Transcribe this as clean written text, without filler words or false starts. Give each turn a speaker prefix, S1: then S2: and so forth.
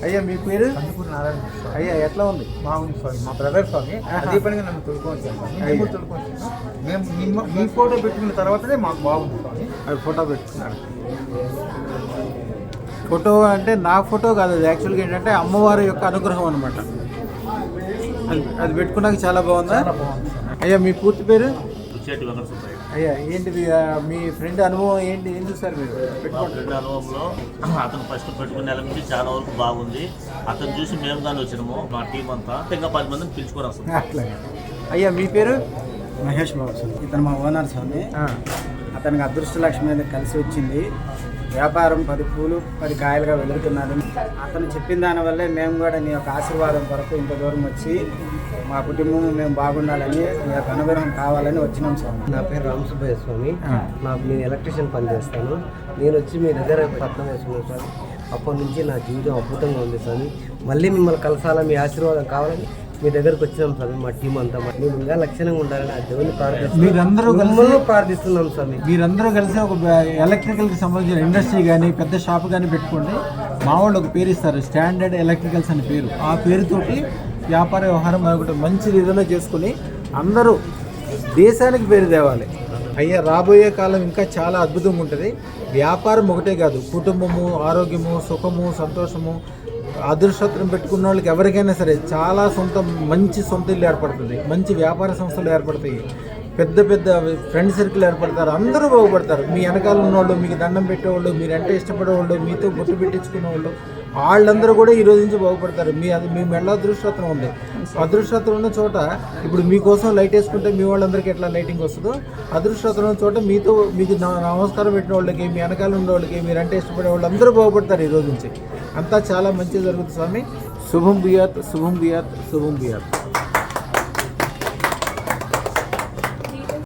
S1: అయ్యా మీ పేరు?
S2: కందుకూరు నారాయణ స్వామి.
S1: అయ్యా ఎట్లా ఉంది?
S2: బాగుంది స్వామి. మా బ్రదర్ స్వామి అదే పనిగా నన్ను తొలుకొచ్చాను స్వామి. నేను కూడా తొలుకొచ్చాను. మేము మీ ఫోటో పెట్టుకున్న తర్వాతనే మాకు బాగుంది స్వామి.
S1: అది ఫోటో పెట్టుకున్నాడు. ఫోటో అంటే నా ఫోటో కాదు, అది యాక్చువల్గా ఏంటంటే అమ్మవారి యొక్క అనుగ్రహం అనమాట. అది పెట్టుకున్నాక చాలా బాగుందా?
S2: చాలా బాగుంది స్వామి.
S1: అయ్యా మీ పూర్తి పేరు?
S3: రుచేటి వెంకట సుబ్బయ్య.
S1: అయ్యా ఏంటిది మీ ఫ్రెండ్ అనుభవం ఏంటి, ఏం చూసారు మీరు
S3: మా
S1: పెట్టుకోండి?
S3: ఫ్రెండ్ అనుభవంలో అతను ఫస్ట్ పెట్టుకునే నెల నుంచి చాలా వరకు బాగుంది. అతను చూసి మేము కానీ వచ్చినాము, మా టీం అంతా ఇంకా 10 మందిని పిలుచుకొని వస్తాం.
S1: అట్లాగే. అయ్యా మీ పేరు?
S4: మహేష్ బాబు స్వామి. ఇతను మా ఓనర్ స్వామి. అతనికి అదృష్టలక్ష్మి మీద కలిసి వచ్చింది. వ్యాపారం 10 పూలు 10 కాయలుగా వెలుగుతున్నాడు. అతను చెప్పిన దానివల్లే మేము కూడా నీ యొక్క ఆశీర్వాదం కొరకు ఇంత దూరం వచ్చి మా కుటుంబం మేము బాగుండాలని మీ యొక్క అనుగ్రహం కావాలని వచ్చినాం స్వామి.
S5: నా పేరు రామసుబ్బయ్య స్వామి. నేను ఎలక్ట్రీషియన్ పని చేస్తాను. నేను వచ్చి మీ దగ్గర పట్నం వేసుకున్నాను స్వామి. అప్పటి నుంచి నా జీవితం అద్భుతంగా ఉంది స్వామి. మళ్ళీ మిమ్మల్ని కలసాలా, మీ ఆశీర్వాదం కావాలని మీ దగ్గరకు వచ్చినాం స్వామి. మా టీం అంతా మేము ఇంకా లక్షణంగా ఉండాలని ఆ దేవుని ప్రార్థిస్తున్నాం స్వామి.
S1: మీరందరూ కలిసి ఒక ఎలక్ట్రికల్కి సంబంధించిన ఇండస్ట్రీ కానీ పెద్ద షాప్ కానీ పెట్టుకోండి. మా వాళ్ళు ఒక పేరు ఇస్తారు, స్టాండర్డ్ ఎలక్ట్రికల్స్ అని పేరు. ఆ పేరుతోటి వ్యాపార వ్యవహారం ఒకటి మంచి ఏదైనా చేసుకుని అందరూ దేశానికి పేరు తేవాలి. అయ్యా రాబోయే కాలం ఇంకా చాలా అద్భుతంగా ఉంటుంది. వ్యాపారం ఒకటే కాదు, కుటుంబము, ఆరోగ్యము, సుఖము, సంతోషము, అదృష్టం పెట్టుకున్న వాళ్ళకి ఎవరికైనా సరే చాలా మంచి సొంత ఇల్లు ఏర్పడుతుంది, మంచి వ్యాపార సంస్థలు ఏర్పడతాయి, పెద్ద పెద్ద ఫ్రెండ్ సర్కిల్ ఏర్పడతారు, అందరూ బాగుపడతారు. మీ వెనకాల ఉన్నవాళ్ళు, మీకు దండం పెట్టేవాళ్ళు, మీరంటే ఇష్టపడేవాళ్ళు, మీతో గుట్టు పెట్టించుకునే వాళ్ళు, వాళ్ళందరూ కూడా ఈ రోజు నుంచి బాగుపడతారు. మీ మెళ్ళ అదృష్టం ఉంది. అదృష్టం ఉన్న చోట ఇప్పుడు మీకోసం లైట్ వేసుకుంటే మీ వాళ్ళందరికీ ఎట్లా లైటింగ్ వస్తుందో, అదృష్టం ఉన్న చోట మీకు నమస్కారం పెట్టిన వాళ్ళకి, మీ వెనకాల ఉన్న వాళ్ళకి, మీరంటే ఇష్టపడే వాళ్ళు అందరూ బాగుపడతారు. ఈ రోజు నుంచి అంతా చాలా మంచిగా జరుగుతుంది స్వామి. శుభం బియాత్, శుభం బియాత్, శుభం బియాత్.